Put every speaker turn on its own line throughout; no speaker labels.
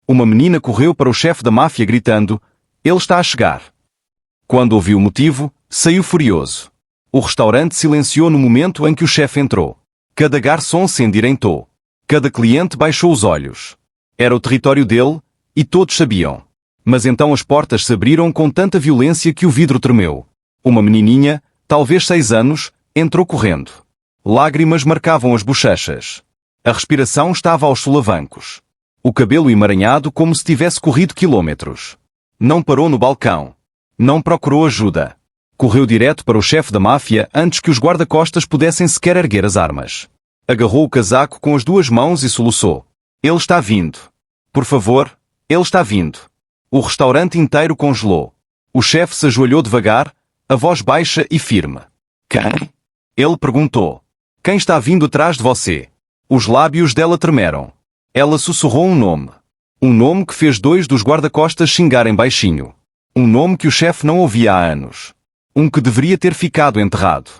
Uma menina correu para o chefe da máfia gritando: "Ele está a chegar." Quando ouviu o motivo, saiu furioso. O restaurante silenciou no momento em que o chefe entrou. Cada garçom se endireitou. Cada cliente baixou os olhos. Era o território dele, e todos sabiam. Mas então as portas se abriram com tanta violência que o vidro tremeu. Uma menininha, talvez 6 anos, entrou correndo. Lágrimas marcavam as bochechas. A respiração estava aos solavancos. O cabelo emaranhado como se tivesse corrido quilômetros. Não parou no balcão. Não procurou ajuda. Correu direto para o chefe da máfia antes que os guarda-costas pudessem sequer erguer as armas. Agarrou o casaco com as 2 mãos e soluçou. "Ele está vindo. Por favor, ele está vindo." O restaurante inteiro congelou. O chefe se ajoelhou devagar, a voz baixa e firme. "Quem?" Ele perguntou. "Quem está vindo atrás de você?" Os lábios dela tremeram. Ela sussurrou um nome. Um nome que fez 2 dos guarda-costas xingarem baixinho. Um nome que o chefe não ouvia há anos. Um que deveria ter ficado enterrado.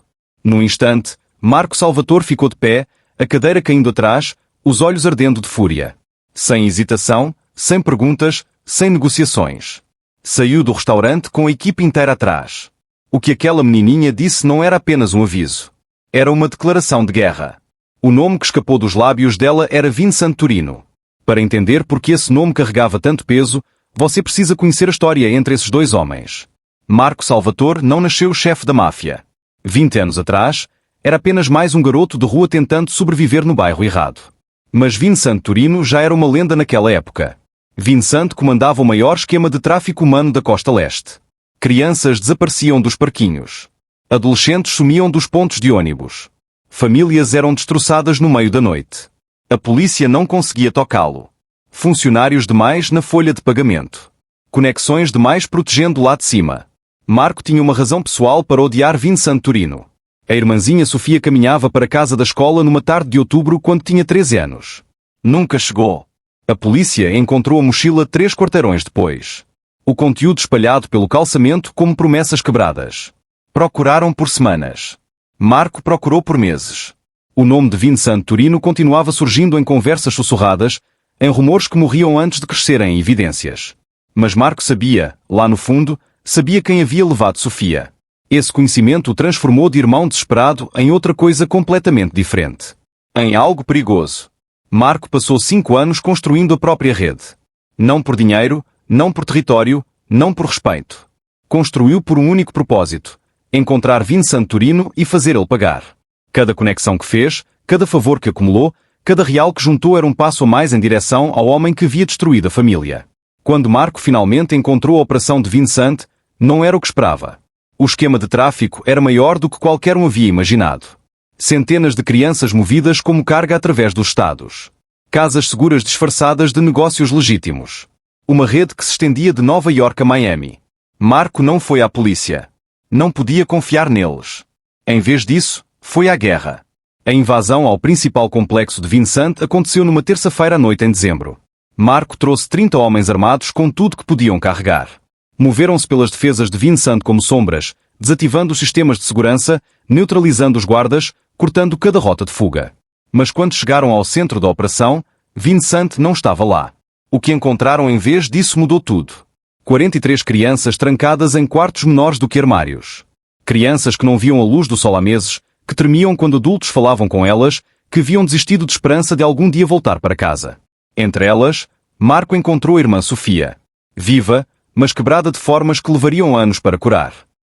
Num instante, Marco Salvatore ficou de pé, a cadeira caindo atrás, os olhos ardendo de fúria. Sem hesitação, sem perguntas, sem negociações. Saiu do restaurante com a equipe inteira atrás. O que aquela menininha disse não era apenas um aviso. Era uma declaração de guerra. O nome que escapou dos lábios dela era Vincent Turino. Para entender por que esse nome carregava tanto peso, você precisa conhecer a história entre esses 2 homens. Marco Salvatore não nasceu chefe da máfia. 20 anos atrás, era apenas mais um garoto de rua tentando sobreviver no bairro errado. Mas Vincent Turino já era uma lenda naquela época. Vincent comandava o maior esquema de tráfico humano da costa leste. Crianças desapareciam dos parquinhos. Adolescentes sumiam dos pontos de ônibus. Famílias eram destroçadas no meio da noite. A polícia não conseguia tocá-lo. Funcionários demais na folha de pagamento. Conexões demais protegendo lá de cima. Marco tinha uma razão pessoal para odiar Vincent Turino. A irmãzinha Sofia caminhava para a casa da escola numa tarde de outubro quando tinha 13 anos. Nunca chegou. A polícia encontrou a mochila 3 quarteirões depois. O conteúdo espalhado pelo calçamento como promessas quebradas. Procuraram por semanas. Marco procurou por meses. O nome de Vincent Turino continuava surgindo em conversas sussurradas, em rumores que morriam antes de crescerem em evidências. Mas Marco sabia, lá no fundo, sabia quem havia levado Sofia. Esse conhecimento o transformou de irmão desesperado em outra coisa completamente diferente. Em algo perigoso. Marco passou 5 anos construindo a própria rede. Não por dinheiro, não por território, não por respeito. Construiu por um único propósito: encontrar Vincent Turino e fazer ele pagar. Cada conexão que fez, cada favor que acumulou, cada real que juntou era um passo a mais em direção ao homem que havia destruído a família. Quando Marco finalmente encontrou a operação de Vincent, não era o que esperava. O esquema de tráfico era maior do que qualquer um havia imaginado. Centenas de crianças movidas como carga através dos estados. Casas seguras disfarçadas de negócios legítimos. Uma rede que se estendia de Nova York a Miami. Marco não foi à polícia. Não podia confiar neles. Em vez disso, foi à guerra. A invasão ao principal complexo de Vincent aconteceu numa terça-feira à noite em dezembro. Marco trouxe 30 homens armados com tudo que podiam carregar. Moveram-se pelas defesas de Vincent como sombras, desativando os sistemas de segurança, neutralizando os guardas, cortando cada rota de fuga. Mas quando chegaram ao centro da operação, Vincent não estava lá. O que encontraram em vez disso mudou tudo. 43 crianças trancadas em quartos menores do que armários. Crianças que não viam a luz do sol há meses, que tremiam quando adultos falavam com elas, que haviam desistido de esperança de algum dia voltar para casa. Entre elas, Marco encontrou a irmã Sofia. Viva, mas quebrada de formas que levariam anos para curar.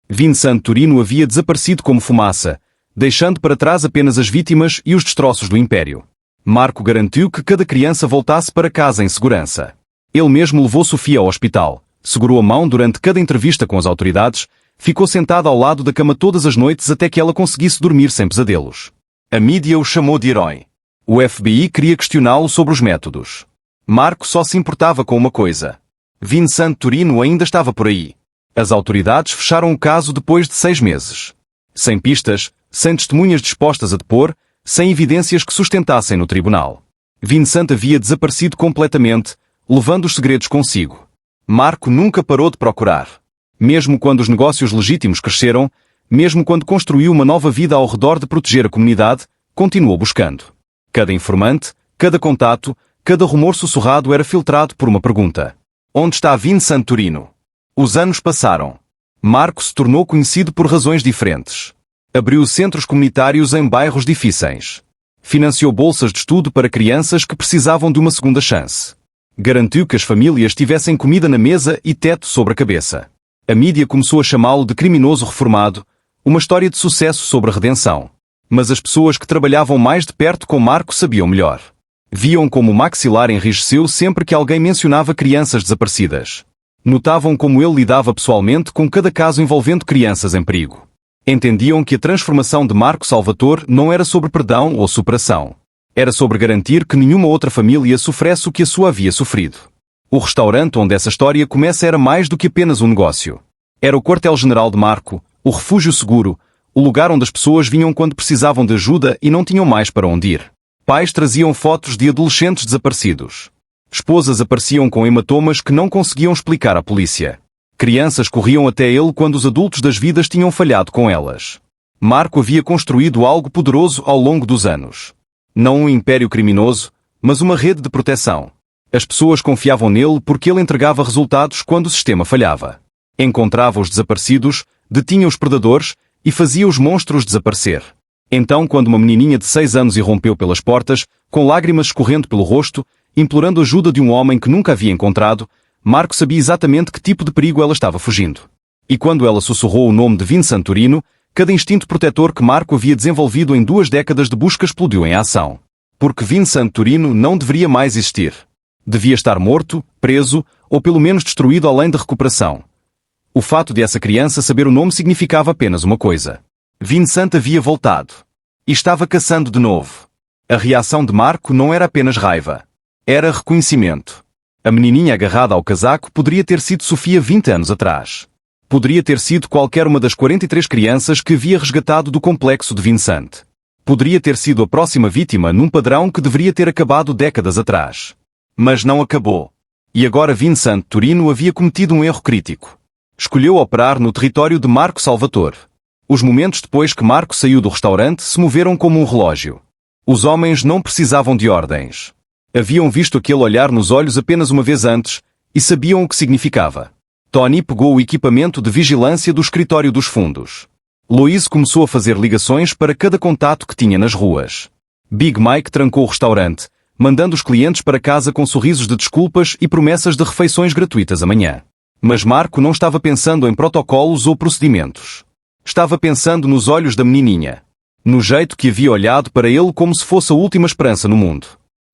Vincent Turino havia desaparecido como fumaça, deixando para trás apenas as vítimas e os destroços do império. Marco garantiu que cada criança voltasse para casa em segurança. Ele mesmo levou Sofia ao hospital, segurou a mão durante cada entrevista com as autoridades, ficou sentado ao lado da cama todas as noites até que ela conseguisse dormir sem pesadelos. A mídia o chamou de herói. O FBI queria questioná-lo sobre os métodos. Marco só se importava com uma coisa. Vincent Turino ainda estava por aí. As autoridades fecharam o caso depois de 6 meses. Sem pistas, sem testemunhas dispostas a depor, sem evidências que sustentassem no tribunal. Vincent havia desaparecido completamente, levando os segredos consigo. Marco nunca parou de procurar. Mesmo quando os negócios legítimos cresceram, mesmo quando construiu uma nova vida ao redor de proteger a comunidade, continuou buscando. Cada informante, cada contato, Cada rumor sussurrado era filtrado por uma pergunta. Onde está Vincent Turino? Os anos passaram. Marco se tornou conhecido por razões diferentes. Abriu centros comunitários em bairros difíceis. Financiou bolsas de estudo para crianças que precisavam de uma segunda chance. Garantiu que as famílias tivessem comida na mesa e teto sobre a cabeça. A mídia começou a chamá-lo de criminoso reformado, uma história de sucesso sobre a redenção. Mas as pessoas que trabalhavam mais de perto com Marco sabiam melhor. Viam como o maxilar enrijeceu sempre que alguém mencionava crianças desaparecidas. Notavam como ele lidava pessoalmente com cada caso envolvendo crianças em perigo. Entendiam que a transformação de Marco Salvatore não era sobre perdão ou superação. Era sobre garantir que nenhuma outra família sofresse o que a sua havia sofrido. O restaurante onde essa história começa era mais do que apenas um negócio. Era o quartel-general de Marco, o refúgio seguro, o lugar onde as pessoas vinham quando precisavam de ajuda e não tinham mais para onde ir. Pais traziam fotos de adolescentes desaparecidos. Esposas apareciam com hematomas que não conseguiam explicar à polícia. Crianças corriam até ele quando os adultos das vidas tinham falhado com elas. Marco havia construído algo poderoso ao longo dos anos. Não um império criminoso, mas uma rede de proteção. As pessoas confiavam nele porque ele entregava resultados quando o sistema falhava. Encontrava os desaparecidos, detinha os predadores e fazia os monstros desaparecer. Então, quando uma menininha de 6 anos irrompeu pelas portas, com lágrimas escorrendo pelo rosto, implorando ajuda de um homem que nunca havia encontrado, Marco sabia exatamente que tipo de perigo ela estava fugindo. E quando ela sussurrou o nome de Vincent Turino, cada instinto protetor que Marco havia desenvolvido em 2 décadas de busca explodiu em ação. Porque Vincent Turino não deveria mais existir. Devia estar morto, preso, ou pelo menos destruído além de recuperação. O fato de essa criança saber o nome significava apenas uma coisa. Vincent havia voltado. E estava caçando de novo. A reação de Marco não era apenas raiva. Era reconhecimento. A menininha agarrada ao casaco poderia ter sido Sofia 20 anos atrás. Poderia ter sido qualquer uma das 43 crianças que havia resgatado do complexo de Vincent. Poderia ter sido a próxima vítima num padrão que deveria ter acabado décadas atrás. Mas não acabou. E agora Vincent Turino havia cometido um erro crítico. Escolheu operar no território de Marco Salvatore. Os momentos depois que Marco saiu do restaurante se moveram como um relógio. Os homens não precisavam de ordens. Haviam visto aquele olhar nos olhos apenas uma vez antes e sabiam o que significava. Tony pegou o equipamento de vigilância do escritório dos fundos. Louise começou a fazer ligações para cada contato que tinha nas ruas. Big Mike trancou o restaurante, mandando os clientes para casa com sorrisos de desculpas e promessas de refeições gratuitas amanhã. Mas Marco não estava pensando em protocolos ou procedimentos. Estava pensando nos olhos da menininha. No jeito que havia olhado para ele como se fosse a última esperança no mundo.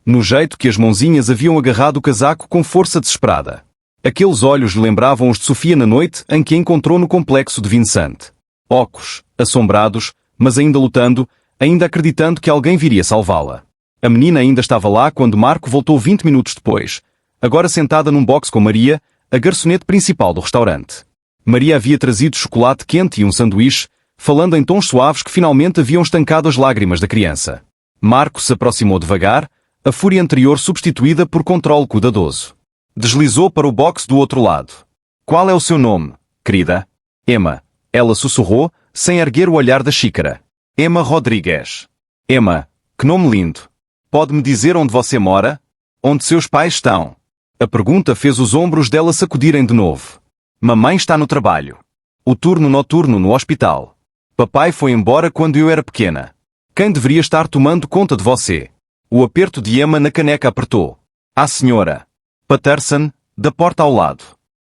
No jeito que as mãozinhas haviam agarrado o casaco com força desesperada. Aqueles olhos lhe lembravam os de Sofia na noite em que a encontrou no complexo de Vincent. Ocos, assombrados, mas ainda lutando, ainda acreditando que alguém viria salvá-la. A menina ainda estava lá quando Marco voltou 20 minutos depois, agora sentada num box com Maria, a garçonete principal do restaurante. Maria havia trazido chocolate quente e um sanduíche, falando em tons suaves que finalmente haviam estancado as lágrimas da criança. Marco se aproximou devagar, a fúria anterior substituída por controle cuidadoso. Deslizou para o box do outro lado. Qual é o seu nome, querida? Emma. Ela sussurrou, sem erguer o olhar da xícara. Emma Rodrigues. Emma, que nome lindo. Pode-me dizer onde você mora? Onde seus pais estão? A pergunta fez os ombros dela sacudirem de novo. Mamãe está no trabalho. O turno noturno no hospital. Papai foi embora quando eu era pequena. Quem deveria estar tomando conta de você? O aperto de Emma na caneca apertou. A senhora Patterson, da porta ao lado.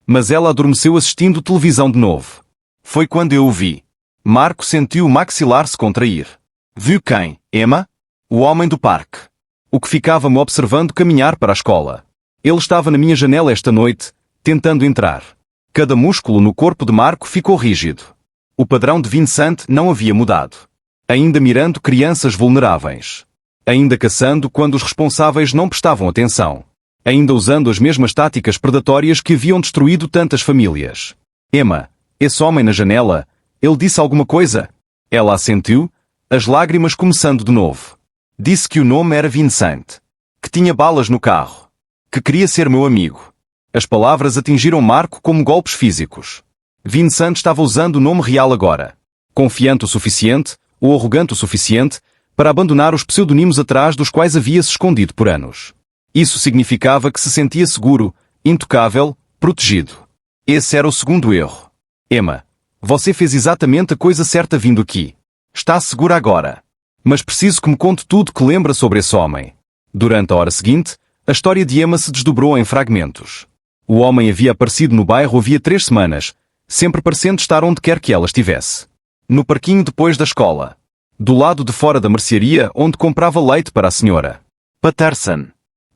Mas ela adormeceu assistindo televisão de novo. Foi quando eu o vi. Marco sentiu o maxilar se contrair. Viu quem, Emma? O homem do parque. O que ficava-me observando caminhar para a escola. Ele estava na minha janela esta noite, tentando entrar. Cada músculo no corpo de Marco ficou rígido. O padrão de Vincent não havia mudado. Ainda mirando crianças vulneráveis. Ainda caçando quando os responsáveis não prestavam atenção. Ainda usando as mesmas táticas predatórias que haviam destruído tantas famílias. Emma, esse homem na janela, ele disse alguma coisa? Ela assentiu, as lágrimas começando de novo. Disse que o nome era Vincent. Que tinha balas no carro. Que queria ser meu amigo. As palavras atingiram Marco como golpes físicos. Vincent estava usando o nome real agora. Confiante o suficiente, ou arrogante o suficiente, para abandonar os pseudonimos atrás dos quais havia se escondido por anos. Isso significava que se sentia seguro, intocável, protegido. Esse era o segundo erro. Emma, você fez exatamente a coisa certa vindo aqui. Está segura agora. Mas preciso que me conte tudo que lembra sobre esse homem. Durante a hora seguinte, a história de Emma se desdobrou em fragmentos. O homem havia aparecido no bairro havia 3 semanas, sempre parecendo estar onde quer que ela estivesse. No parquinho depois da escola. Do lado de fora da mercearia onde comprava leite para a senhora Patterson.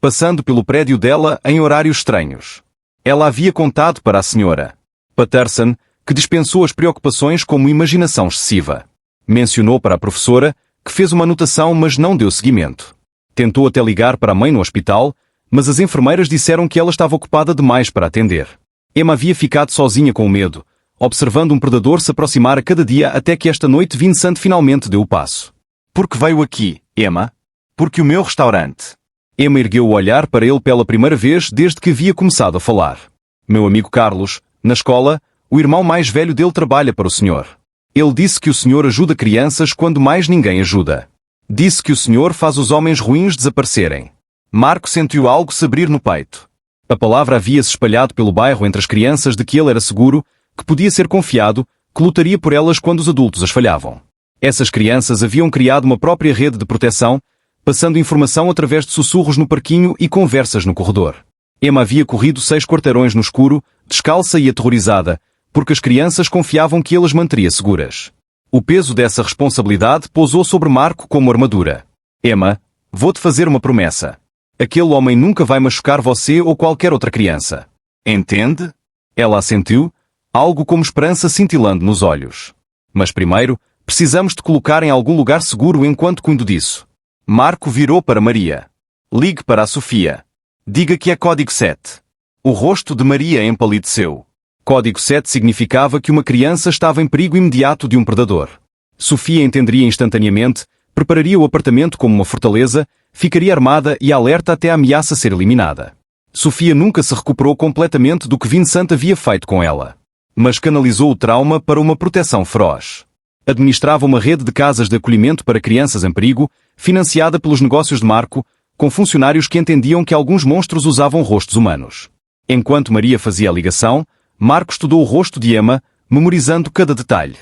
Passando pelo prédio dela em horários estranhos. Ela havia contado para a senhora Patterson, que dispensou as preocupações como imaginação excessiva. Mencionou para a professora, que fez uma anotação mas não deu seguimento. Tentou até ligar para a mãe no hospital, mas as enfermeiras disseram que ela estava ocupada demais para atender. Emma havia ficado sozinha com medo, observando um predador se aproximar a cada dia até que esta noite Vincent finalmente deu o passo. Por que veio aqui, Emma? Porque o meu restaurante. Emma ergueu o olhar para ele pela primeira vez desde que havia começado a falar. Meu amigo Carlos, na escola, o irmão mais velho dele trabalha para o senhor. Ele disse que o senhor ajuda crianças quando mais ninguém ajuda. Disse que o senhor faz os homens ruins desaparecerem. Marco sentiu algo se abrir no peito. A palavra havia-se espalhado pelo bairro entre as crianças de que ele era seguro, que podia ser confiado, que lutaria por elas quando os adultos as falhavam. Essas crianças haviam criado uma própria rede de proteção, passando informação através de sussurros no parquinho e conversas no corredor. Emma havia corrido 6 quarteirões no escuro, descalça e aterrorizada, porque as crianças confiavam que ele as manteria seguras. O peso dessa responsabilidade pousou sobre Marco como armadura. Emma, vou-te fazer uma promessa. Aquele homem nunca vai machucar você ou qualquer outra criança. Entende? Ela assentiu, algo como esperança cintilando nos olhos. Mas primeiro, precisamos te colocar em algum lugar seguro enquanto cuido disso. Marco virou para Maria. Ligue para a Sofia. Diga que é código 7. O rosto de Maria empalideceu. Código 7 significava que uma criança estava em perigo imediato de um predador. Sofia entenderia instantaneamente, prepararia o apartamento como uma fortaleza, ficaria armada e alerta até a ameaça ser eliminada. Sofia nunca se recuperou completamente do que Vincent havia feito com ela. Mas canalizou o trauma para uma proteção feroz. Administrava uma rede de casas de acolhimento para crianças em perigo, financiada pelos negócios de Marco, com funcionários que entendiam que alguns monstros usavam rostos humanos. Enquanto Maria fazia a ligação, Marco estudou o rosto de Emma, memorizando cada detalhe.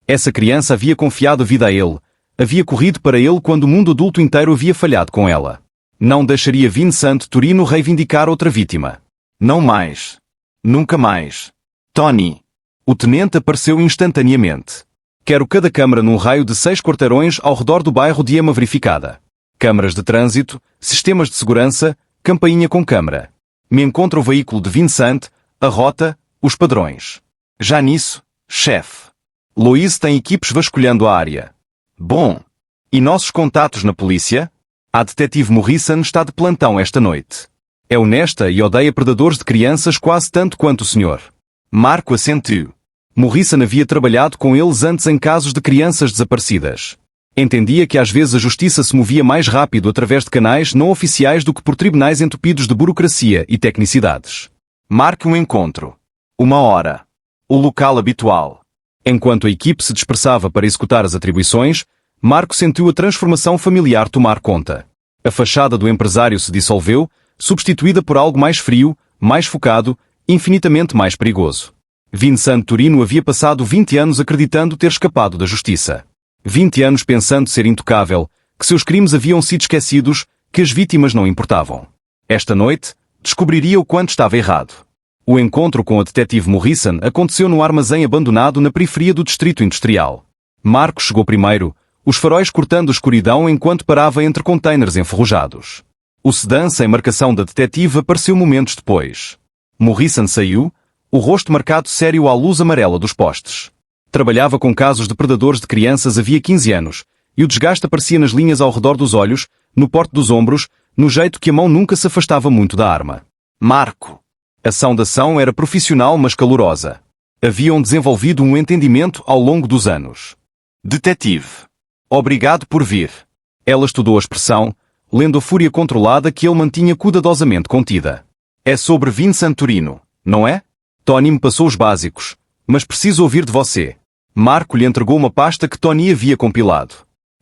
Essa criança havia confiado a vida a ele, havia corrido para ele quando o mundo adulto inteiro havia falhado com ela. Não deixaria Vincent Turino reivindicar outra vítima. Não mais. Nunca mais. Tony. O tenente apareceu instantaneamente. Quero cada câmara num raio de 6 quarteirões ao redor do bairro de Emma verificada. Câmaras de trânsito, sistemas de segurança, campainha com câmara. Me encontra o veículo de Vincent, a rota, os padrões. Já nisso, chefe. Louise tem equipes vasculhando a área. Bom. E nossos contatos na polícia? A detetive Morrison está de plantão esta noite. É honesta e odeia predadores de crianças quase tanto quanto o senhor. Marco assentiu. Morrison havia trabalhado com eles antes em casos de crianças desaparecidas. Entendia que às vezes a justiça se movia mais rápido através de canais não oficiais do que por tribunais entupidos de burocracia e tecnicidades. Marque um encontro. 1 hora. O local habitual. Enquanto a equipe se dispersava para executar as atribuições, Marco sentiu a transformação familiar tomar conta. A fachada do empresário se dissolveu, substituída por algo mais frio, mais focado, infinitamente mais perigoso. Vincent Turino havia passado 20 anos acreditando ter escapado da justiça. 20 anos pensando ser intocável, que seus crimes haviam sido esquecidos, que as vítimas não importavam. Esta noite, descobriria o quanto estava errado. O encontro com a detetive Morrison aconteceu num armazém abandonado na periferia do distrito industrial. Marco chegou primeiro, os faróis cortando a escuridão enquanto parava entre containers enferrujados. O sedã sem marcação da detetive apareceu momentos depois. Morrison saiu, o rosto marcado sério à luz amarela dos postes. Trabalhava com casos de predadores de crianças havia 15 anos, e o desgaste aparecia nas linhas ao redor dos olhos, no porte dos ombros, no jeito que a mão nunca se afastava muito da arma. Marco. A saudação era profissional mas calorosa. Haviam desenvolvido um entendimento ao longo dos anos. Detetive. Obrigado por vir. Ela estudou a expressão, lendo a fúria controlada que ele mantinha cuidadosamente contida. É sobre Vincent Turino, não é? Tony me passou os básicos, mas preciso ouvir de você. Marco lhe entregou uma pasta que Tony havia compilado.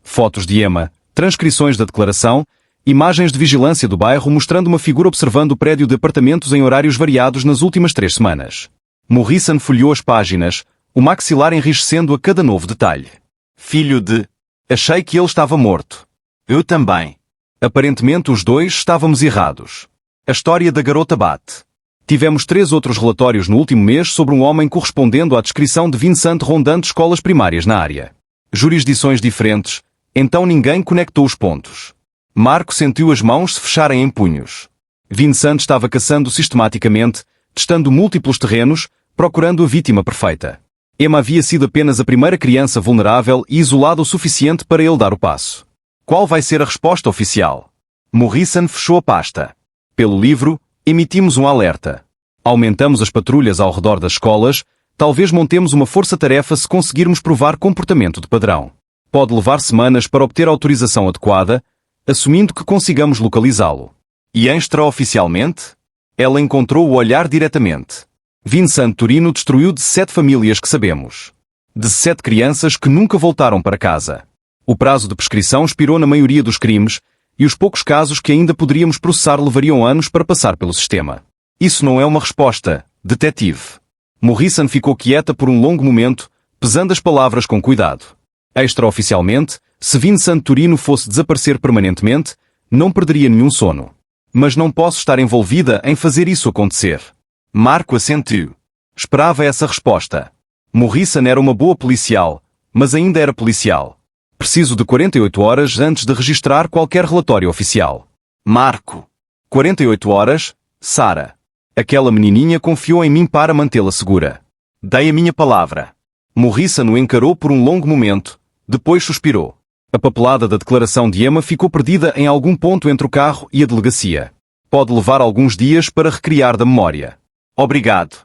Fotos de Emma, transcrições da declaração, Imagens de vigilância do bairro mostrando uma figura observando o prédio de apartamentos em horários variados nas últimas 3 semanas. Morrison folheou as páginas, o maxilar enrijecendo a cada novo detalhe. Filho de... Achei que ele estava morto. Eu também. Aparentemente os dois estávamos errados. A história da garota bate. Tivemos 3 outros relatórios no último mês sobre um homem correspondendo à descrição de Vincent rondando escolas primárias na área. Jurisdições diferentes, então ninguém conectou os pontos. Marco sentiu as mãos se fecharem em punhos. Vincent estava caçando sistematicamente, testando múltiplos terrenos, procurando a vítima perfeita. Emma havia sido apenas a primeira criança vulnerável e isolada o suficiente para ele dar o passo. Qual vai ser a resposta oficial? Morrison fechou a pasta. Pelo livro, emitimos um alerta. Aumentamos as patrulhas ao redor das escolas, talvez montemos uma força-tarefa se conseguirmos provar comportamento de padrão. Pode levar semanas para obter autorização adequada, assumindo que consigamos localizá-lo. E extraoficialmente? Ela encontrou o olhar diretamente. Vincent Turino destruiu 17 famílias que sabemos. 17 crianças que nunca voltaram para casa. O prazo de prescrição expirou na maioria dos crimes, e os poucos casos que ainda poderíamos processar levariam anos para passar pelo sistema. Isso não é uma resposta, detetive. Morrison ficou quieta por um longo momento, pesando as palavras com cuidado. Extraoficialmente, se Vincent Turino fosse desaparecer permanentemente, não perderia nenhum sono. Mas não posso estar envolvida em fazer isso acontecer. Marco assentiu. Esperava essa resposta. Morrison era uma boa policial, mas ainda era policial. Preciso de 48 horas antes de registrar qualquer relatório oficial. Marco. 48 horas, Sarah. Aquela menininha confiou em mim para mantê-la segura. Dei a minha palavra. Morrison o encarou por um longo momento, depois suspirou. A papelada da declaração de Emma ficou perdida em algum ponto entre o carro e a delegacia. Pode levar alguns dias para recriar da memória. Obrigado.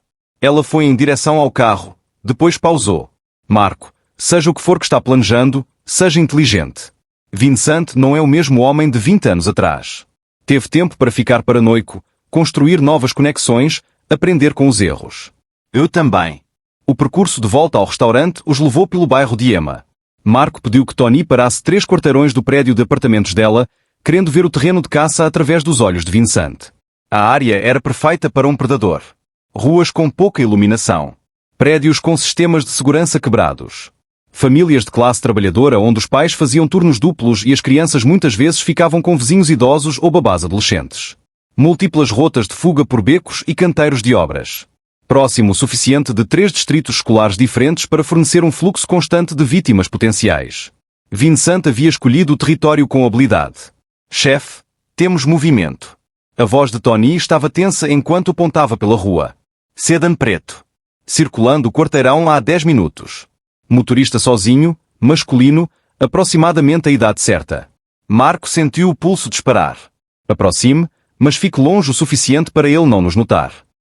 Ela foi em direção ao carro, depois pausou. Marco, seja o que for que está planejando, seja inteligente. Vincent não é o mesmo homem de 20 anos atrás. Teve tempo para ficar paranoico, construir novas conexões, aprender com os erros. Eu também. O percurso de volta ao restaurante os levou pelo bairro de Emma. Marco pediu que Tony parasse 3 quarteirões do prédio de apartamentos dela, querendo ver o terreno de caça através dos olhos de Vincent. A área era perfeita para um predador. Ruas com pouca iluminação. Prédios com sistemas de segurança quebrados. Famílias de classe trabalhadora onde os pais faziam turnos duplos e as crianças muitas vezes ficavam com vizinhos idosos ou babás adolescentes. Múltiplas rotas de fuga por becos e canteiros de obras. Próximo o suficiente de 3 distritos escolares diferentes para fornecer um fluxo constante de vítimas potenciais. Vincent havia escolhido o território com habilidade. Chefe, temos movimento. A voz de Tony estava tensa enquanto apontava pela rua. Sedan preto. Circulando o quarteirão há 10 minutos. Motorista sozinho, masculino, aproximadamente a idade certa. Marco sentiu o pulso disparar. Aproxime, mas fique longe o suficiente para ele não nos notar.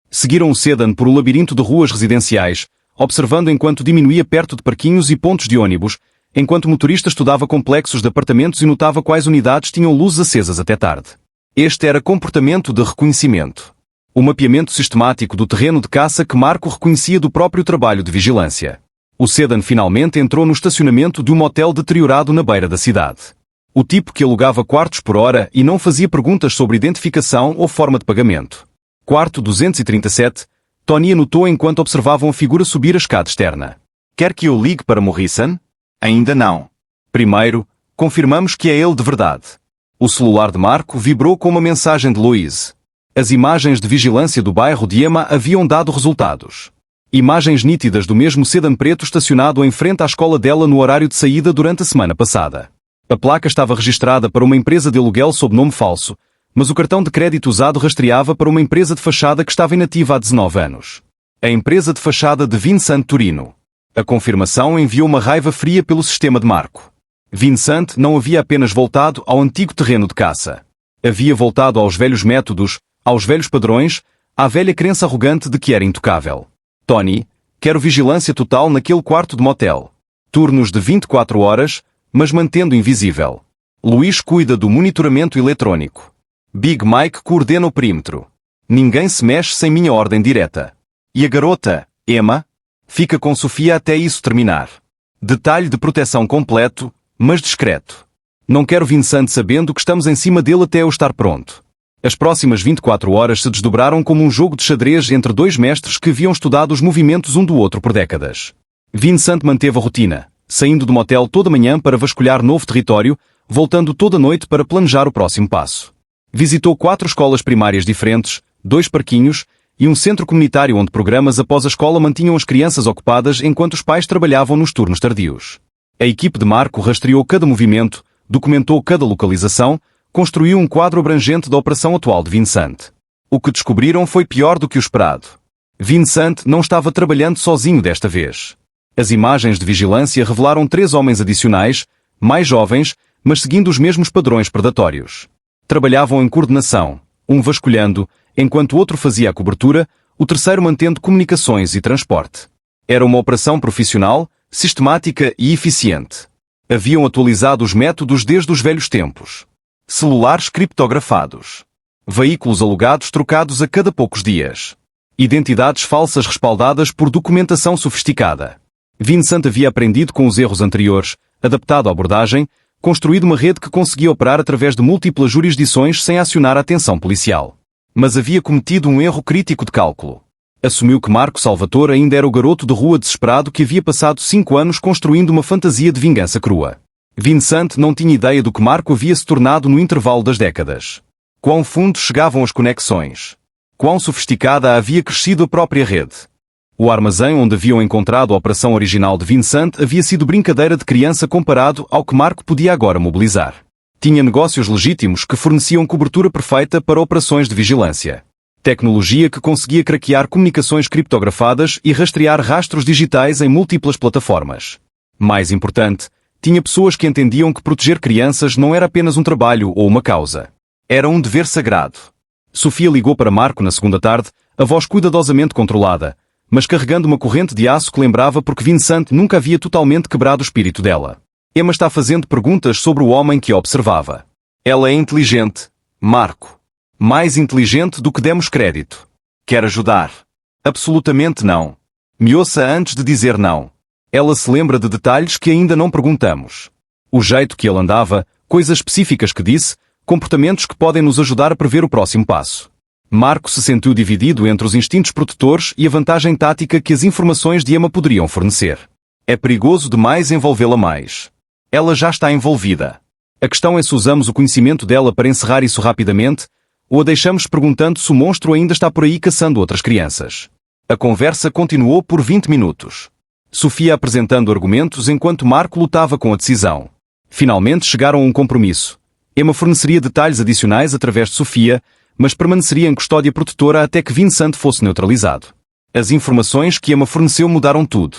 Seguiram o Sedan por um labirinto de ruas residenciais, observando enquanto diminuía perto de parquinhos e pontos de ônibus, enquanto o motorista estudava complexos de apartamentos e notava quais unidades tinham luzes acesas até tarde. Este era comportamento de reconhecimento. O mapeamento sistemático do terreno de caça que Marco reconhecia do próprio trabalho de vigilância. O Sedan finalmente entrou no estacionamento de um motel deteriorado na beira da cidade. O tipo que alugava quartos por hora e não fazia perguntas sobre identificação ou forma de pagamento. Quarto 237, Tony anotou enquanto observavam a figura subir a escada externa. Quer que eu ligue para Morrison? Ainda não. Primeiro, confirmamos que é ele de verdade. O celular de Marco vibrou com uma mensagem de Louise. As imagens de vigilância do bairro de Emma haviam dado resultados. Imagens nítidas do mesmo Sedan preto estacionado em frente à escola dela no horário de saída durante a semana passada. A placa estava registrada para uma empresa de aluguel sob nome falso, mas o cartão de crédito usado rastreava para uma empresa de fachada que estava inativa há 19 anos. A empresa de fachada de Vincent Turino. A confirmação enviou uma raiva fria pelo sistema de Marco. Vincent não havia apenas voltado ao antigo terreno de caça. Havia voltado aos velhos métodos, aos velhos padrões, à velha crença arrogante de que era intocável. Tony, quero vigilância total naquele quarto de motel. Turnos de 24 horas, mas mantendo invisível. Luís cuida do monitoramento eletrônico. Big Mike coordena o perímetro. Ninguém se mexe sem minha ordem direta. E a garota, Emma, fica com Sofia até isso terminar. Detalhe de proteção completo, mas discreto. Não quero Vincent sabendo que estamos em cima dele até eu estar pronto. As próximas 24 horas se desdobraram como um jogo de xadrez entre dois mestres que haviam estudado os movimentos um do outro por décadas. Vincent manteve a rotina, saindo do motel toda manhã para vasculhar novo território, voltando toda noite para planejar o próximo passo. Visitou 4 escolas primárias diferentes, 2 parquinhos e um centro comunitário onde programas após a escola mantinham as crianças ocupadas enquanto os pais trabalhavam nos turnos tardios. A equipe de Marco rastreou cada movimento, documentou cada localização, construiu um quadro abrangente da operação atual de Vincent. O que descobriram foi pior do que o esperado. Vincent não estava trabalhando sozinho desta vez. As imagens de vigilância revelaram 3 homens adicionais, mais jovens, mas seguindo os mesmos padrões predatórios. Trabalhavam em coordenação, um vasculhando, enquanto o outro fazia a cobertura, o terceiro mantendo comunicações e transporte. Era uma operação profissional, sistemática e eficiente. Haviam atualizado os métodos desde os velhos tempos. Celulares criptografados. Veículos alugados trocados a cada poucos dias. Identidades falsas respaldadas por documentação sofisticada. Vincent havia aprendido com os erros anteriores, adaptado a abordagem, construído uma rede que conseguia operar através de múltiplas jurisdições sem acionar a atenção policial. Mas havia cometido um erro crítico de cálculo. Assumiu que Marco Salvatore ainda era o garoto de rua desesperado que havia passado 5 anos construindo uma fantasia de vingança crua. Vincent não tinha ideia do que Marco havia se tornado no intervalo das décadas. Quão fundo chegavam as conexões. Quão sofisticada havia crescido a própria rede. O armazém onde haviam encontrado a operação original de Vincent havia sido brincadeira de criança comparado ao que Marco podia agora mobilizar. Tinha negócios legítimos que forneciam cobertura perfeita para operações de vigilância. Tecnologia que conseguia craquear comunicações criptografadas e rastrear rastros digitais em múltiplas plataformas. Mais importante, tinha pessoas que entendiam que proteger crianças não era apenas um trabalho ou uma causa. Era um dever sagrado. Sofia ligou para Marco na segunda tarde, a voz cuidadosamente controlada, mas carregando uma corrente de aço que lembrava porque Vincent nunca havia totalmente quebrado o espírito dela. Emma está fazendo perguntas sobre o homem que a observava. Ela é inteligente, Marco. Mais inteligente do que demos crédito. Quer ajudar? Absolutamente não. Me ouça antes de dizer não. Ela se lembra de detalhes que ainda não perguntamos. O jeito que ele andava, coisas específicas que disse, comportamentos que podem nos ajudar a prever o próximo passo. Marco se sentiu dividido entre os instintos protetores e a vantagem tática que as informações de Emma poderiam fornecer. É perigoso demais envolvê-la mais. Ela já está envolvida. A questão é se usamos o conhecimento dela para encerrar isso rapidamente, ou a deixamos perguntando se o monstro ainda está por aí caçando outras crianças. A conversa continuou por 20 minutos. Sofia apresentando argumentos enquanto Marco lutava com a decisão. Finalmente chegaram a um compromisso. Emma forneceria detalhes adicionais através de Sofia, mas permaneceria em custódia protetora até que Vincent fosse neutralizado. As informações que Emma forneceu mudaram tudo.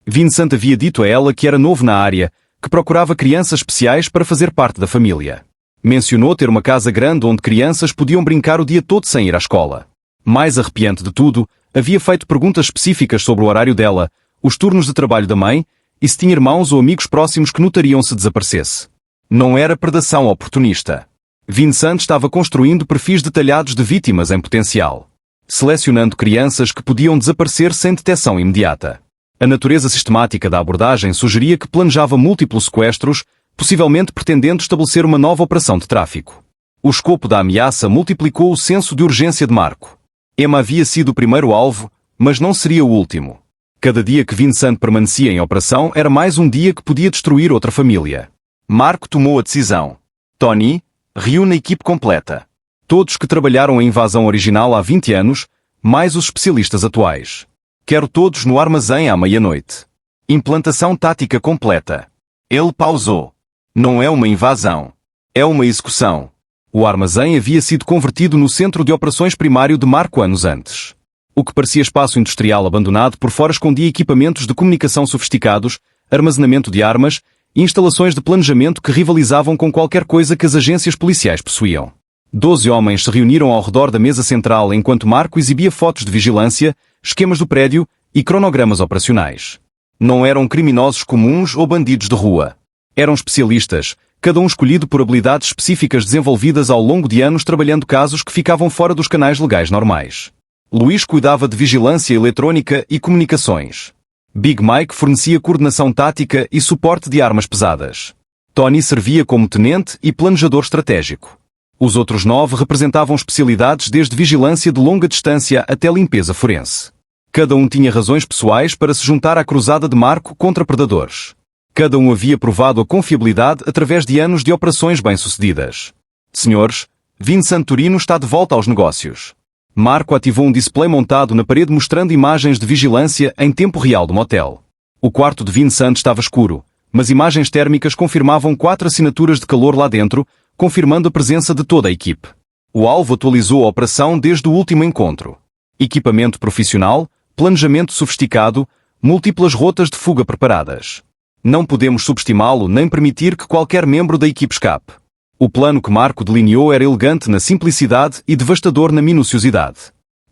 Vincent havia dito a ela que era novo na área, que procurava crianças especiais para fazer parte da família. Mencionou ter uma casa grande onde crianças podiam brincar o dia todo sem ir à escola. Mais arrepiante de tudo, havia feito perguntas específicas sobre o horário dela, os turnos de trabalho da mãe, e se tinha irmãos ou amigos próximos que notariam se desaparecesse. Não era predação oportunista. Vincent estava construindo perfis detalhados de vítimas em potencial, selecionando crianças que podiam desaparecer sem detecção imediata. A natureza sistemática da abordagem sugeria que planejava múltiplos sequestros, possivelmente pretendendo estabelecer uma nova operação de tráfico. O escopo da ameaça multiplicou o senso de urgência de Marco. Emma havia sido o primeiro alvo, mas não seria o último. Cada dia que Vincent permanecia em operação era mais um dia que podia destruir outra família. Marco tomou a decisão. Tony, reúne a equipe completa. Todos que trabalharam a invasão original há 20 anos, mais os especialistas atuais. Quero todos no armazém à meia-noite. Implantação tática completa. Ele pausou. Não é uma invasão. É uma execução. O armazém havia sido convertido no centro de operações primário de Marco anos antes. O que parecia espaço industrial abandonado por fora escondia equipamentos de comunicação sofisticados, armazenamento de armas e instalações de planejamento que rivalizavam com qualquer coisa que as agências policiais possuíam. 12 homens se reuniram ao redor da mesa central enquanto Marco exibia fotos de vigilância, esquemas do prédio e cronogramas operacionais. Não eram criminosos comuns ou bandidos de rua. Eram especialistas, cada um escolhido por habilidades específicas desenvolvidas ao longo de anos trabalhando casos que ficavam fora dos canais legais normais. Luís cuidava de vigilância eletrónica e comunicações. Big Mike fornecia coordenação tática e suporte de armas pesadas. Tony servia como tenente e planejador estratégico. Os outros 9 representavam especialidades desde vigilância de longa distância até limpeza forense. Cada um tinha razões pessoais para se juntar à cruzada de Marco contra predadores. Cada um havia provado a confiabilidade através de anos de operações bem-sucedidas. Senhores, Vincent Turino está de volta aos negócios. Marco ativou um display montado na parede mostrando imagens de vigilância em tempo real do motel. O quarto de Vincent estava escuro, mas imagens térmicas confirmavam 4 assinaturas de calor lá dentro, confirmando a presença de toda a equipe. O alvo atualizou a operação desde o último encontro. Equipamento profissional, planejamento sofisticado, múltiplas rotas de fuga preparadas. Não podemos subestimá-lo nem permitir que qualquer membro da equipe escape. O plano que Marco delineou era elegante na simplicidade e devastador na minuciosidade.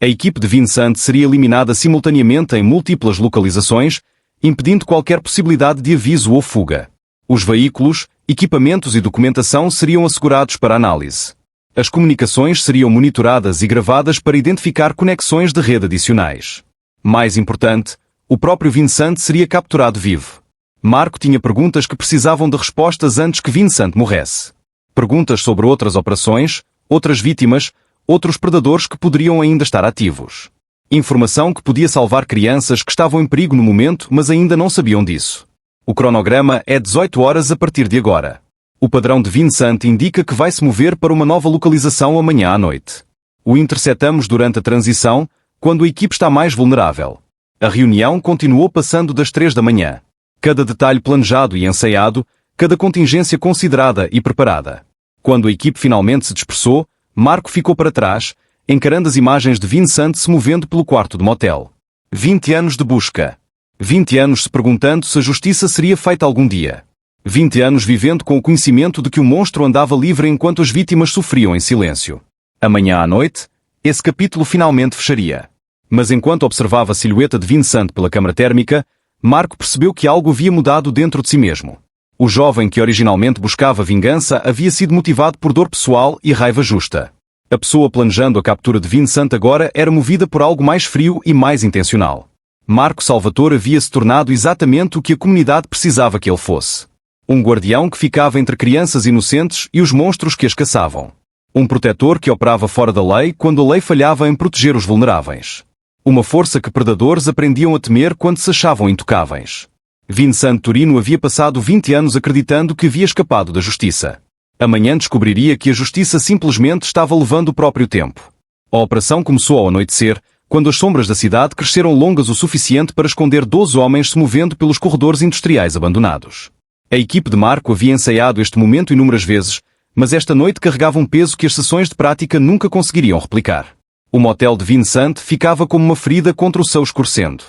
A equipe de Vincent seria eliminada simultaneamente em múltiplas localizações, impedindo qualquer possibilidade de aviso ou fuga. Os veículos, equipamentos e documentação seriam assegurados para análise. As comunicações seriam monitoradas e gravadas para identificar conexões de rede adicionais. Mais importante, o próprio Vincent seria capturado vivo. Marco tinha perguntas que precisavam de respostas antes que Vincent morresse. Perguntas sobre outras operações, outras vítimas, outros predadores que poderiam ainda estar ativos. Informação que podia salvar crianças que estavam em perigo no momento, mas ainda não sabiam disso. O cronograma é 18 horas a partir de agora. O padrão de Vincent indica que vai se mover para uma nova localização amanhã à noite. O interceptamos durante a transição, quando a equipe está mais vulnerável. A reunião continuou passando das 3 da manhã. Cada detalhe planejado e ensaiado, cada contingência considerada e preparada. Quando a equipe finalmente se dispersou, Marco ficou para trás, encarando as imagens de Vincent se movendo pelo quarto de motel. 20 anos de busca. 20 anos se perguntando se a justiça seria feita algum dia. 20 anos vivendo com o conhecimento de que o monstro andava livre enquanto as vítimas sofriam em silêncio. Amanhã à noite, esse capítulo finalmente fecharia. Mas enquanto observava a silhueta de Vincent pela câmara térmica, Marco percebeu que algo havia mudado dentro de si mesmo. O jovem que originalmente buscava vingança havia sido motivado por dor pessoal e raiva justa. A pessoa planejando a captura de Vincent agora era movida por algo mais frio e mais intencional. Marco Salvatore havia se tornado exatamente o que a comunidade precisava que ele fosse. Um guardião que ficava entre crianças inocentes e os monstros que as caçavam. Um protetor que operava fora da lei quando a lei falhava em proteger os vulneráveis. Uma força que predadores aprendiam a temer quando se achavam intocáveis. Vincent Turino havia passado 20 anos acreditando que havia escapado da justiça. Amanhã descobriria que a justiça simplesmente estava levando o próprio tempo. A operação começou ao anoitecer, quando as sombras da cidade cresceram longas o suficiente para esconder 12 homens se movendo pelos corredores industriais abandonados. A equipe de Marco havia ensaiado este momento inúmeras vezes, mas esta noite carregava um peso que as sessões de prática nunca conseguiriam replicar. O motel de Vincent ficava como uma ferida contra o céu escurecendo.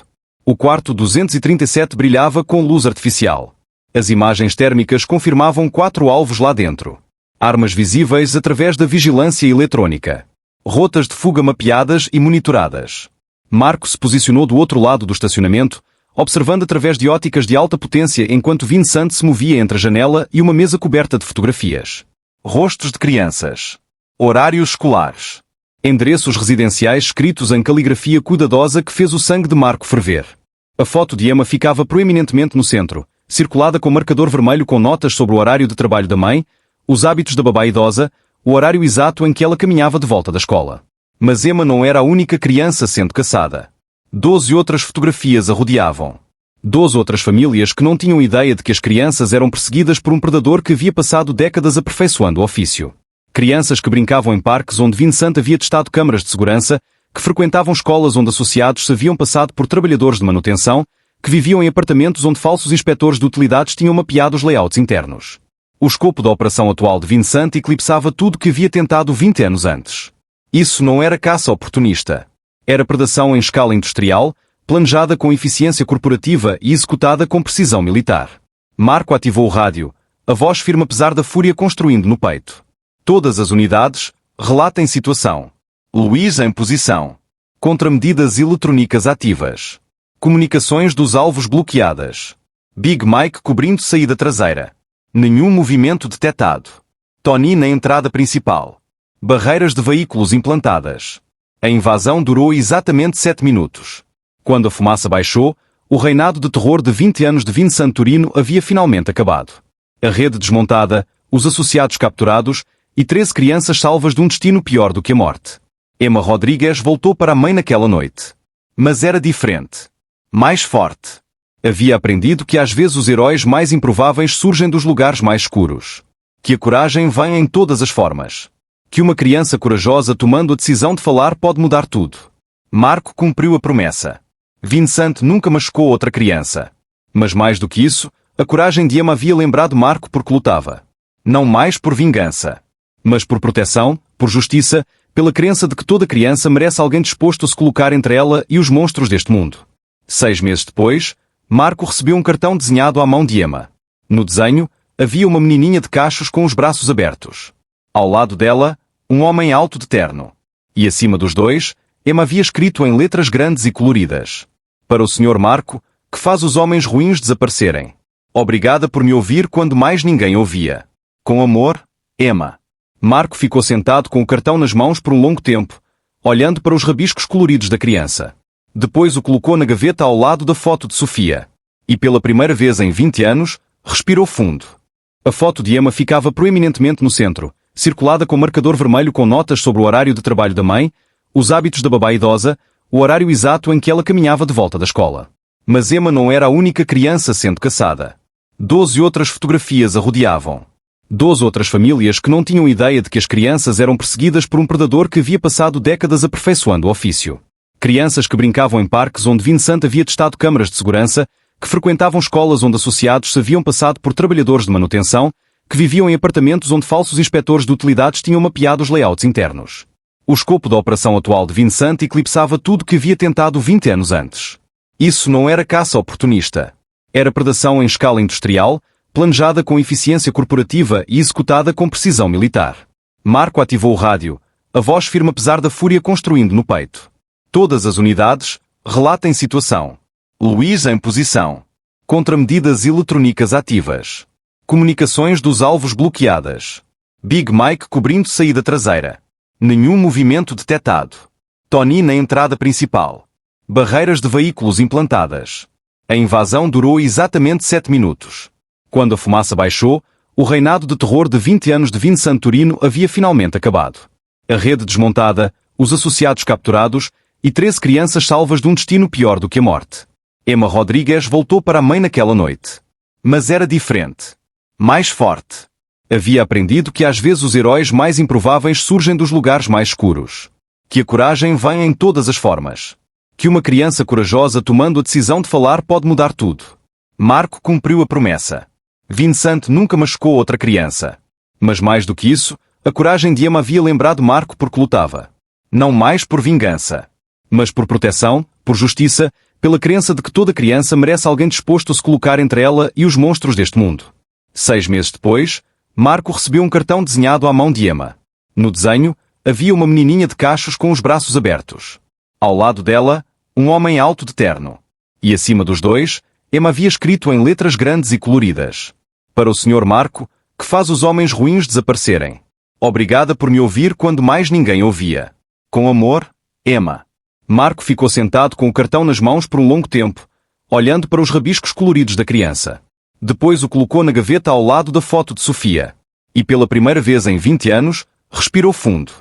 O quarto 237 brilhava com luz artificial. As imagens térmicas confirmavam 4 alvos lá dentro. Armas visíveis através da vigilância eletrónica. Rotas de fuga mapeadas e monitoradas. Marco se posicionou do outro lado do estacionamento, observando através de óticas de alta potência enquanto Vincent se movia entre a janela e uma mesa coberta de fotografias. Rostos de crianças. Horários escolares. Endereços residenciais escritos em caligrafia cuidadosa que fez o sangue de Marco ferver. A foto de Emma ficava proeminentemente no centro, circulada com marcador vermelho com notas sobre o horário de trabalho da mãe, os hábitos da babá idosa, o horário exato em que ela caminhava de volta da escola. Mas Emma não era a única criança sendo caçada. 12 outras fotografias a rodeavam. 12 outras famílias que não tinham ideia de que as crianças eram perseguidas por um predador que havia passado décadas aperfeiçoando o ofício. Crianças que brincavam em parques onde Vincent havia testado câmaras de segurança, que frequentavam escolas onde associados se haviam passado por trabalhadores de manutenção, que viviam em apartamentos onde falsos inspetores de utilidades tinham mapeado os layouts internos. O escopo da operação atual de Vincent eclipsava tudo que havia tentado 20 anos antes. Isso não era caça oportunista. Era predação em escala industrial, planejada com eficiência corporativa e executada com precisão militar. Marco ativou o rádio, a voz firme apesar da fúria construindo no peito. Todas as unidades, relatem situação. Luís em posição. Contramedidas eletrónicas ativas. Comunicações dos alvos bloqueadas. Big Mike cobrindo saída traseira. Nenhum movimento detectado. Tony na entrada principal. Barreiras de veículos implantadas. A invasão durou exatamente 7 minutos. Quando a fumaça baixou, o reinado de terror de 20 anos de Vincent Turino havia finalmente acabado. A rede desmontada, os associados capturados e 13 crianças salvas de um destino pior do que a morte. Emma Rodrigues voltou para a mãe naquela noite. Mas era diferente. Mais forte. Havia aprendido que às vezes os heróis mais improváveis surgem dos lugares mais escuros. Que a coragem vem em todas as formas. Que uma criança corajosa tomando a decisão de falar pode mudar tudo. Marco cumpriu a promessa. Vincent nunca machucou outra criança. Mas mais do que isso, a coragem de Emma havia lembrado Marco porque lutava. Não mais por vingança, mas por proteção, por justiça, pela crença de que toda criança merece alguém disposto a se colocar entre ela e os monstros deste mundo. 6 meses depois, Marco recebeu um cartão desenhado à mão de Emma. No desenho, havia uma menininha de cachos com os braços abertos. Ao lado dela, um homem alto de terno. E acima dos dois, Emma havia escrito em letras grandes e coloridas. Para o Sr. Marco, que faz os homens ruins desaparecerem. Obrigada por me ouvir quando mais ninguém ouvia. Com amor, Emma. Marco ficou sentado com o cartão nas mãos por um longo tempo, olhando para os rabiscos coloridos da criança. Depois o colocou na gaveta ao lado da foto de Sofia. E pela primeira vez em 20 anos, respirou fundo. A foto de Emma ficava proeminentemente no centro, circulada com marcador vermelho com notas sobre o horário de trabalho da mãe, os hábitos da babá idosa, o horário exato em que ela caminhava de volta da escola. Mas Emma não era a única criança sendo caçada. 12 outras fotografias a rodeavam. 12 outras famílias que não tinham ideia de que as crianças eram perseguidas por um predador que havia passado décadas aperfeiçoando o ofício. Crianças que brincavam em parques onde Vincent havia testado câmaras de segurança, que frequentavam escolas onde associados se haviam passado por trabalhadores de manutenção, que viviam em apartamentos onde falsos inspetores de utilidades tinham mapeado os layouts internos. O escopo da operação atual de Vincent eclipsava tudo que havia tentado 20 anos antes. Isso não era caça oportunista. Era predação em escala industrial, planejada com eficiência corporativa e executada com precisão militar. Marco ativou o rádio, a voz firme apesar da fúria construindo no peito. Todas as unidades, relatem situação. Luís em posição. Contramedidas eletrónicas ativas. Comunicações dos alvos bloqueadas. Big Mike cobrindo saída traseira. Nenhum movimento detectado. Tony na entrada principal. Barreiras de veículos implantadas. A invasão durou exatamente 7 minutos. Quando a fumaça baixou, o reinado de terror de 20 anos de Vincent Turino havia finalmente acabado. A rede desmontada, os associados capturados e 13 crianças salvas de um destino pior do que a morte. Emma Rodrigues voltou para a mãe naquela noite. Mas era diferente. Mais forte. Havia aprendido que às vezes os heróis mais improváveis surgem dos lugares mais escuros. Que a coragem vem em todas as formas. Que uma criança corajosa tomando a decisão de falar pode mudar tudo. Marco cumpriu a promessa. Vincent nunca machucou outra criança. Mas mais do que isso, a coragem de Emma havia lembrado Marco porque lutava. Não mais por vingança, mas por proteção, por justiça, pela crença de que toda criança merece alguém disposto a se colocar entre ela e os monstros deste mundo. 6 meses depois, Marco recebeu um cartão desenhado à mão de Emma. No desenho, havia uma menininha de cachos com os braços abertos. Ao lado dela, um homem alto de terno. E acima dos dois, Emma havia escrito em letras grandes e coloridas. Para o Sr. Marco, que faz os homens ruins desaparecerem. Obrigada por me ouvir quando mais ninguém ouvia. Com amor, Emma. Marco ficou sentado com o cartão nas mãos por um longo tempo, olhando para os rabiscos coloridos da criança. Depois o colocou na gaveta ao lado da foto de Sofia. E pela primeira vez em 20 anos, respirou fundo.